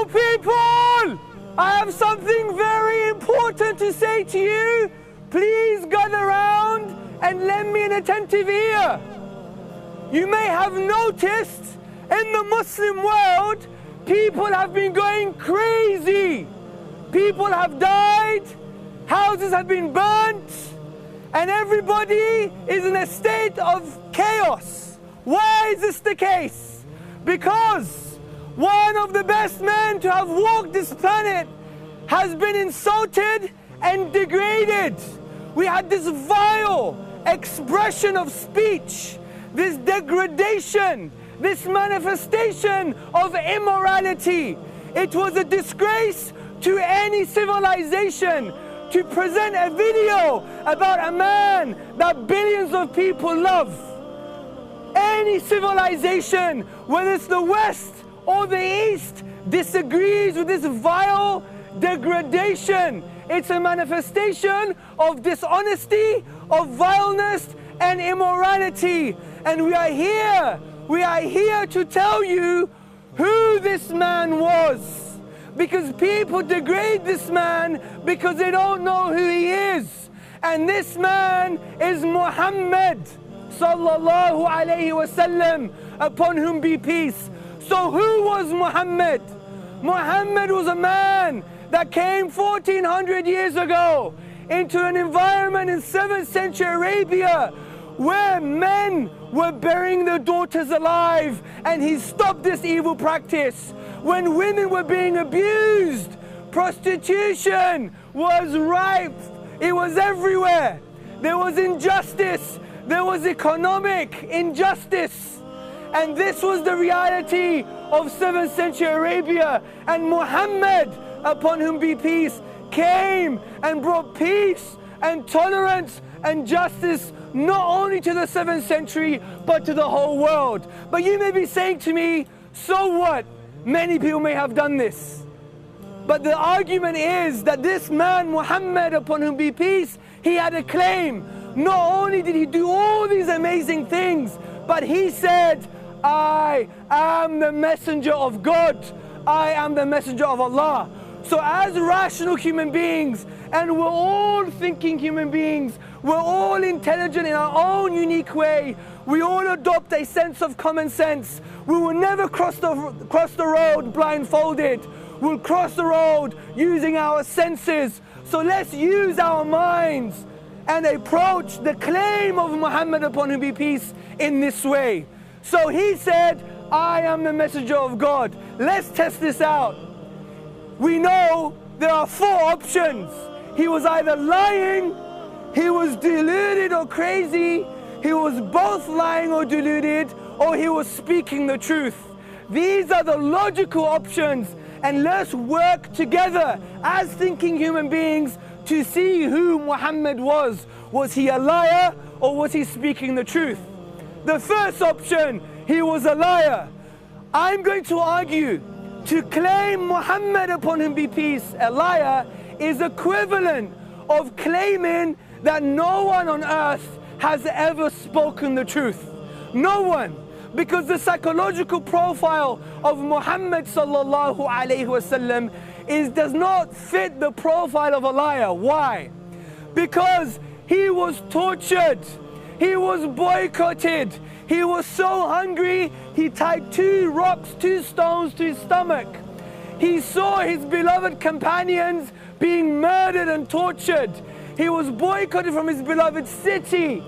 Oh people, I have something very important to say to you. Please gather around and lend me an attentive ear. You may have noticed in the Muslim world, people have been going crazy. People have died, houses have been burnt, and everybody is in a state of chaos. Why is this the case? Because one of the best men to have walked this planet has been insulted and degraded. We had this vile expression of speech, this degradation, this manifestation of immorality. It was a disgrace to any civilization to present a video about a man that billions of people love. Any civilization, whether it's the West or the East, disagrees with this vile degradation. It's a manifestation of dishonesty, of vileness and immorality. And we are here to tell you who this man was. Because people degrade this man because they don't know who he is. And this man is Muhammed, Sallalahu alayhi, wasalim, upon whom be peace. So who was Muhammad? Muhammad was a man that came 1400 years ago into an environment in 7th century Arabia where men were burying their daughters alive, and he stopped this evil practice. When women were being abused, prostitution was rife, it was everywhere. There was injustice, there was economic injustice. And this was the reality of 7th century Arabia. And Muhammad, upon whom be peace, came and brought peace and tolerance and justice not only to the 7th century but to the whole world. But you may be saying to me, so what? Many people may have done this. But the argument is that this man Muhammad, upon whom be peace, he had a claim. Not only did he do all these amazing things, but he said, I am the messenger of God. I am the messenger of Allah. So as rational human beings, and we're all thinking human beings, we're all intelligent in our own unique way, we all adopt a sense of common sense. We will never cross the road blindfolded. We'll cross the road using our senses. So let's use our minds and approach the claim of Muhammad, upon whom be peace, in this way. So he said, I am the messenger of God. Let's test this out. We know there are 4 options. He was either lying, he was deluded or crazy, he was both lying or deluded, or he was speaking the truth. These are the logical options, and let's work together as thinking human beings to see who Muhammad was. Was he a liar or was he speaking the truth? The first option, he was a liar. I'm going to argue to claim Muhammad, upon whom be peace, a liar, is equivalent of claiming that no one on earth has ever spoken the truth. No one. Because the psychological profile of Muhammad sallallahu alayhi wasallam does not fit the profile of a liar. Why? Because he was tortured, he was boycotted, he was so hungry he tied 2 rocks, 2 stones to his stomach. He saw his beloved companions being murdered and tortured. He was boycotted from his beloved city.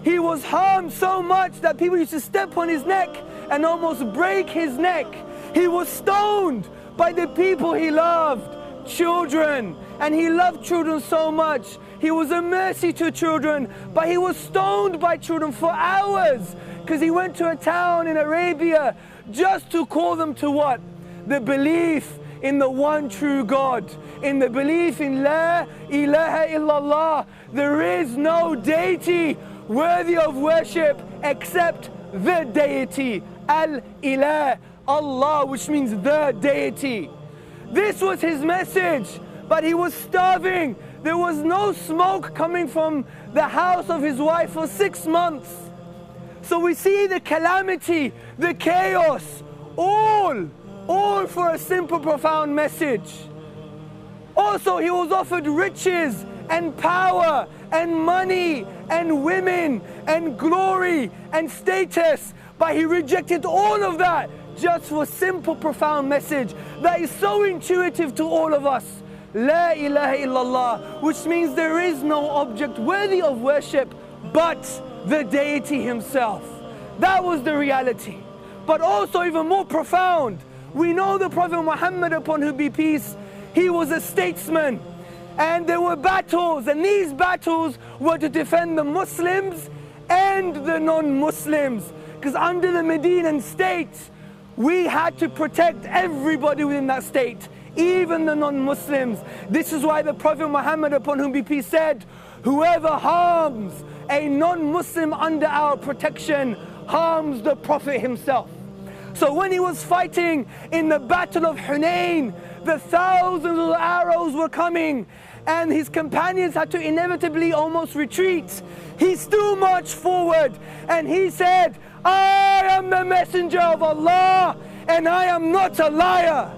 He was harmed so much that people used to step on his neck and almost break his neck. He was stoned by the people he loved, children, and he loved children so much. He was a mercy to children, but he was stoned by children for hours because he went to a town in Arabia just to call them to what? The belief in the one true God, in the belief in La ilaha illallah. There is no deity worthy of worship except the deity, Al-Ilah, Allah, which means the deity. This was his message, but he was starving. There was no smoke coming from the house of his wife for 6 months. So we see the calamity, the chaos, all all for a simple, profound message. Also, he was offered riches and power and money and women and glory and status, but he rejected all of that just for a simple, profound message that is so intuitive to all of us. La ilaha illallah, which means there is no object worthy of worship but the deity himself. That was the reality. But also even more profound, we know the Prophet Muhammad, upon whom be peace, he was a statesman, and there were battles, and these battles were to defend the Muslims and the non-Muslims, because under the Medinan state we had to protect everybody within that state, even the non-Muslims. This is why the Prophet Muhammad, upon whom be peace, said, whoever harms a non-Muslim under our protection harms the Prophet himself. So when he was fighting in the battle of Hunain, the thousands of arrows were coming and his companions had to inevitably almost retreat. He still marched forward and he said, I am the messenger of Allah and I am not a liar.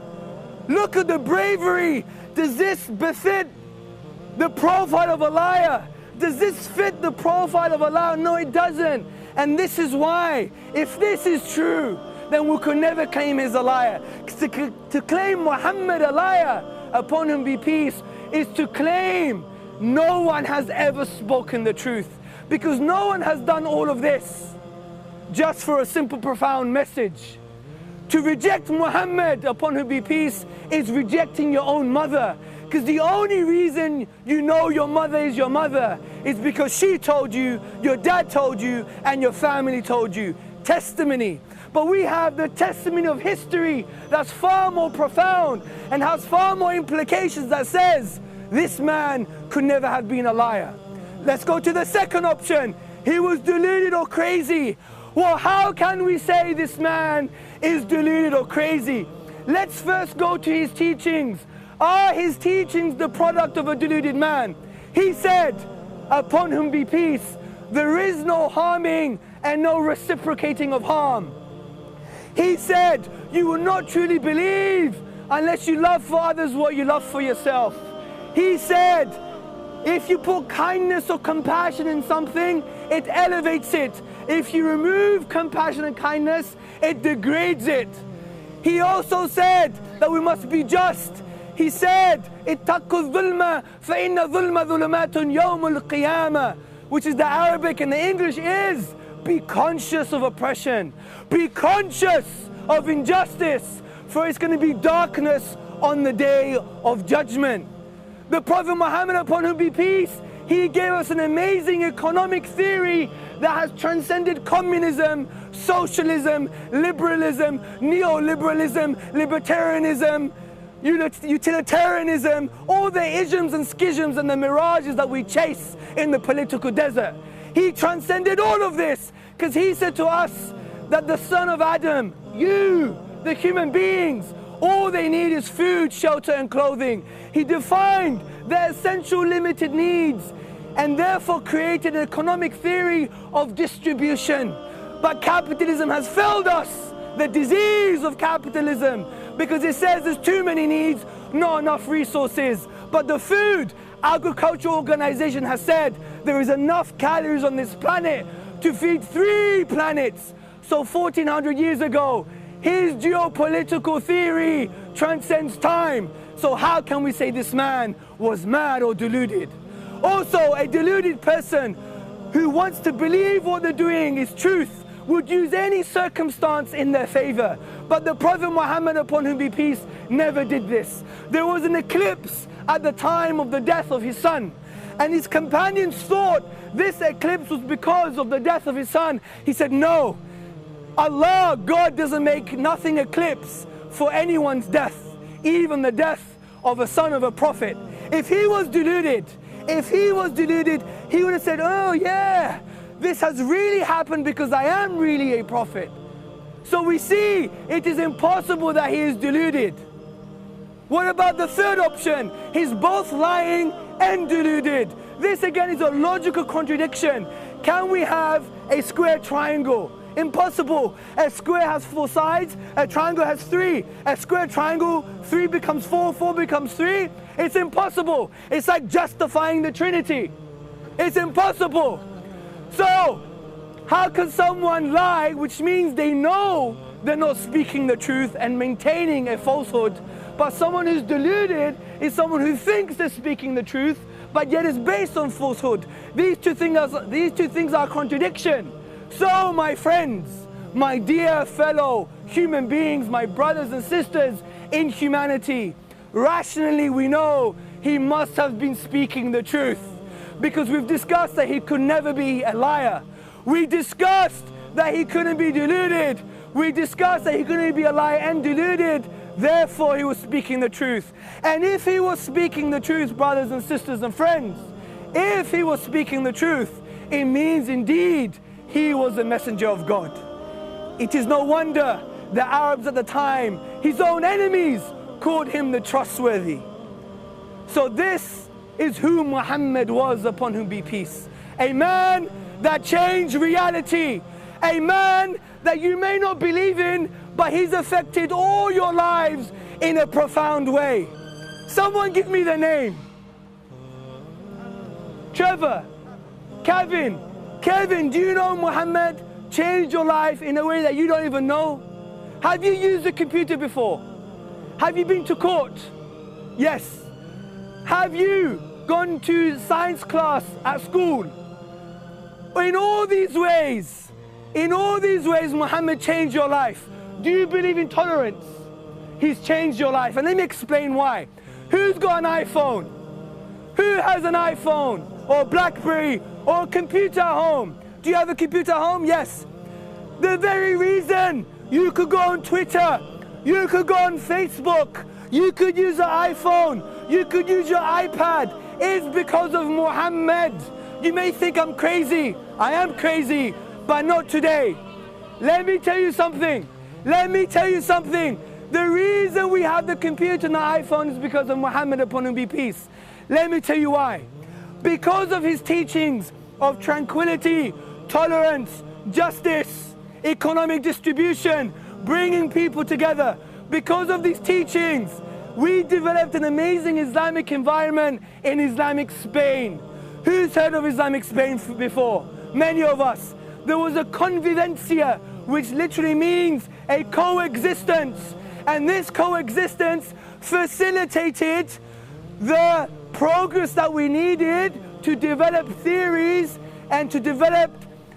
Look at the bravery. Does this befit the profile of a liar? Does this fit the profile of Allah? No, it doesn't. And this is why, if this is true, then we could never claim he's a liar. To claim Muhammad a liar, upon whom be peace, is to claim no one has ever spoken the truth. Because no one has done all of this just for a simple, profound message. To reject Muhammad, upon whom be peace, is rejecting your own mother. Because the only reason you know your mother is your mother is because she told you, your dad told you, and your family told you. Testimony. But we have the testimony of history that's far more profound and has far more implications that says this man could never have been a liar. Let's go to the second option. He was deluded or crazy. Well, how can we say this man is deluded or crazy? Let's first go to his teachings. Are his teachings the product of a deluded man? He said, upon whom be peace, there is no harming and no reciprocating of harm. He said, you will not truly believe unless you love for others what you love for yourself. He said, if you put kindness or compassion in something, it elevates it. If you remove compassion and kindness, it degrades it. He also said that we must be just. He said, اتَّقُوا الظُّلْمَ فَإِنَّ الظُّلْمَ ظُلُمَاتٌ يَوْمُ الْقِيَامَةِ, which is the Arabic, and the English is, be conscious of oppression. Be conscious of injustice, for it's going to be darkness on the day of judgment. The Prophet Muhammad, upon whom be peace, he gave us an amazing economic theory that has transcended communism, socialism, liberalism, neoliberalism, libertarianism, utilitarianism, all the isms and schisms and the mirages that we chase in the political desert. He transcended all of this because he said to us that the son of Adam, you, the human beings, all they need is food, shelter and clothing. He defined their essential limited needs and therefore created an economic theory of distribution. But capitalism has failed us, the disease of capitalism, because it says there's too many needs, not enough resources. But the Food Agricultural Organization has said there is enough calories on this planet to feed 3 planets. So 1400 years ago, his geopolitical theory transcends time. So how can we say this man was mad or deluded? Also, a deluded person who wants to believe what they're doing is truth would use any circumstance in their favor. But the Prophet Muhammad, upon whom be peace, never did this. There was an eclipse at the time of the death of his son, and his companions thought this eclipse was because of the death of his son. He said, no, Allah, God doesn't make nothing eclipse for anyone's death, even the death of a son of a prophet. If he was deluded, he would have said, oh yeah, this has really happened because I am really a prophet. So we see it is impossible that he is deluded. What about the third option? He's both lying and deluded. This again is a logical contradiction. Can we have a square triangle? Impossible. A square has 4 sides, a triangle has 3. A square triangle, 3 becomes 4, 4 becomes 3. It's impossible. It's like justifying the Trinity. It's impossible. So, how can someone lie, which means they know they're not speaking the truth and maintaining a falsehood, but someone who's deluded is someone who thinks they're speaking the truth, but yet is based on falsehood. These two things are contradiction. So, my friends, my dear fellow human beings, my brothers and sisters in humanity, rationally we know he must have been speaking the truth, because we've discussed that he could never be a liar. We discussed that he couldn't be deluded. We discussed that he couldn't be a liar and deluded. Therefore, he was speaking the truth. And if he was speaking the truth, brothers and sisters and friends, if he was speaking the truth, it means indeed he was a messenger of God. It is no wonder the Arabs at the time, his own enemies, called him the trustworthy. So this is who Muhammad was, upon whom be peace. A man that changed reality. A man that you may not believe in, but he's affected all your lives in a profound way. Someone give me the name. Trevor, Kevin, do you know Muhammad changed your life in a way that you don't even know? Have you used a computer before? Have you been to court? Yes. Have you gone to science class at school? In all these ways, Muhammad changed your life. Do you believe in tolerance? He's changed your life. And let me explain why. Who's got an iPhone? Who has an iPhone or BlackBerry or a computer at home? Do you have a computer at home? Yes. The very reason you could go on Twitter, you could go on Facebook, you could use an iPhone, you could use your iPad, is because of Muhammad. You may think I'm crazy. I am crazy, but not today. Let me tell you something. The reason we have the computer and the iPhone is because of Muhammad, upon whom be peace. Let me tell you why. Because of his teachings of tranquility, tolerance, justice, economic distribution, bringing people together. Because of these teachings, we developed an amazing Islamic environment in Islamic Spain. Who's heard of Islamic Spain before? Many of us. There was a convivencia, which literally means a coexistence. And this coexistence facilitated the progress that we needed to develop theories and to develop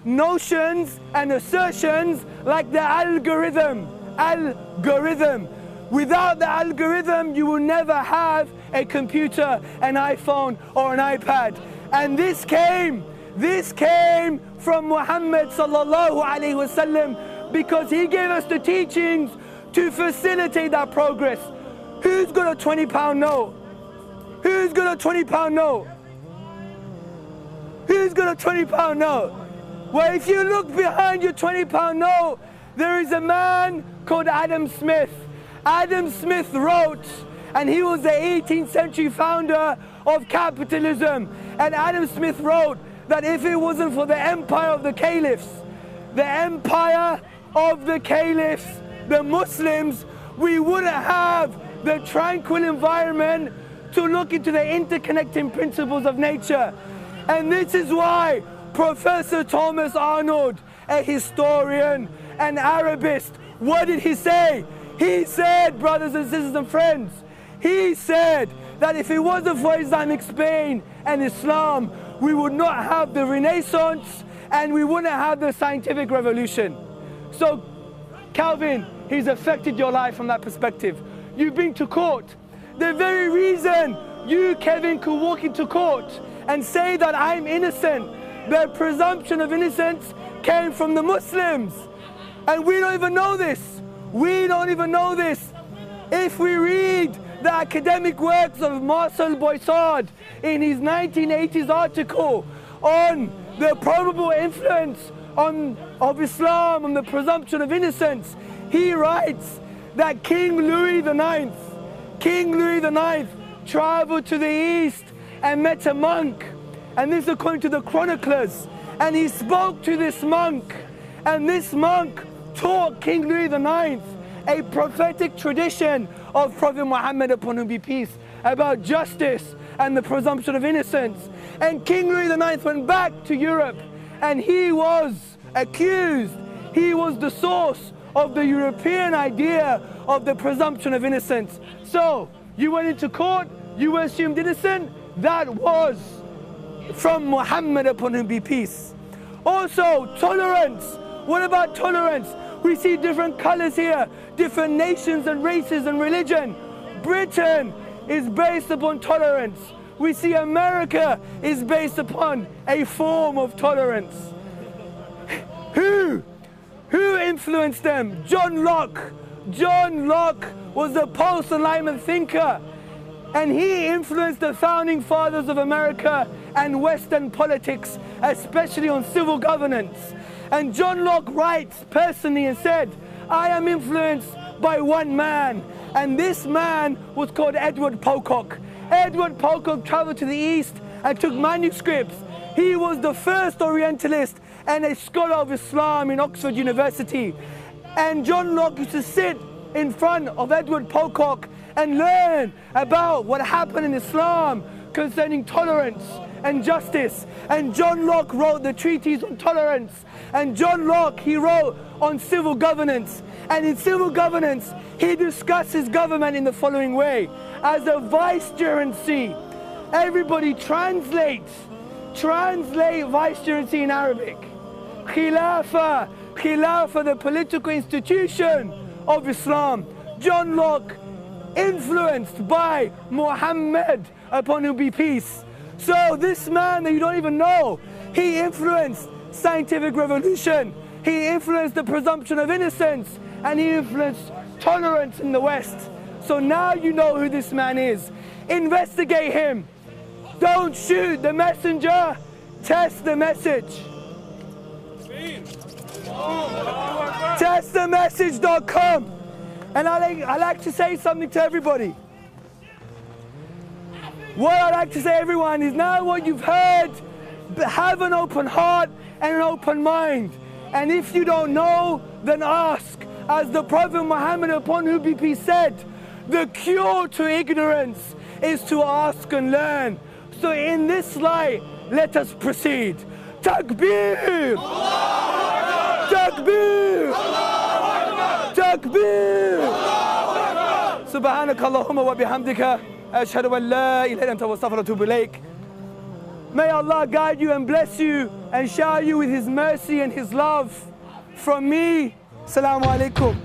notions and assertions like the algorithm. Without the algorithm, you will never have a computer, an iPhone, or an iPad. And this came from Muhammad Sallallahu alayhi wasalim, because he gave us the teachings to facilitate that progress. Who's got a £20 note? Who's got a £20 note? Who's got a £20 note? Well, if you look behind your £20 note, there is a man called Adam Smith. Adam Smith wrote, and he was the 18th century founder of capitalism. And Adam Smith wrote that if it wasn't for the empire of the caliphs, the Muslims, we wouldn't have the tranquil environment to look into the interconnecting principles of nature. And this is why Professor Thomas Arnold, a historian, an Arabist, what did he say? He said, brothers and sisters and friends, he said that if it wasn't for Islamic Spain and Islam, we would not have the Renaissance and we wouldn't have the scientific revolution. So, Calvin, he's affected your life from that perspective. You've been to court. The very reason you, Kevin, could walk into court and say that I'm innocent, the presumption of innocence came from the Muslims. And we don't even know this. We don't even know this. If we read the academic works of Marcel Boissard in his 1980s article on the probable influence of Islam on the presumption of innocence, he writes that King Louis IX traveled to the east and met a monk, and this according to the chroniclers, and he spoke to this monk, And this monk taught King Louis IX a prophetic tradition of Prophet Muhammad, upon whom be peace, about justice and the presumption of innocence. And King Louis IX went back to Europe, and he was accused. He was the source of the European idea of the presumption of innocence. So you went into court, you were assumed innocent. That was from Muhammad, upon whom be peace. Also, tolerance. What about tolerance? We see different colors here, different nations and races and religion. Britain is based upon tolerance. We see America is based upon a form of tolerance. Who influenced them? John Locke. John Locke was a post-Enlightenment thinker, and he influenced the founding fathers of America and Western politics, especially on civil governance. And John Locke writes personally and said, I am influenced by one man, and this man was called Edward Pocock. Edward Pocock traveled to the East and took manuscripts. He was the first Orientalist and a scholar of Islam in Oxford University. And John Locke used to sit in front of Edward Pocock and learn about what happened in Islam concerning tolerance and justice. And John Locke wrote the treatise on tolerance. And John Locke, he wrote on civil governance. And in civil governance, he discusses government in the following way: as a vicegerency. Everybody translate vicegerency in Arabic. Khilafah, the political institution of Islam. John Locke, influenced by Muhammad, upon whom be peace. So this man that you don't even know, he influenced scientific revolution, he influenced the presumption of innocence, and he influenced tolerance in the West. So now you know who this man is. Investigate him. Don't shoot the messenger, test the message. Testthemessage.com. And I like to say something to everybody. What I like to say, everyone, is now what you've heard, have an open heart and an open mind. And if you don't know, then ask. As the Prophet Muhammad, upon whom be peace, said, the cure to ignorance is to ask and learn. So in this light, let us proceed. Takbir! Takbir! Takbir! Subhanaka Allahumma wa bihamdika. Ashhadu an la ilaha illa anta wa astaghfiruka wa atubu ilayk. May Allah guide you and bless you and shower you with His mercy and His love. From me, Assalamu alaikum.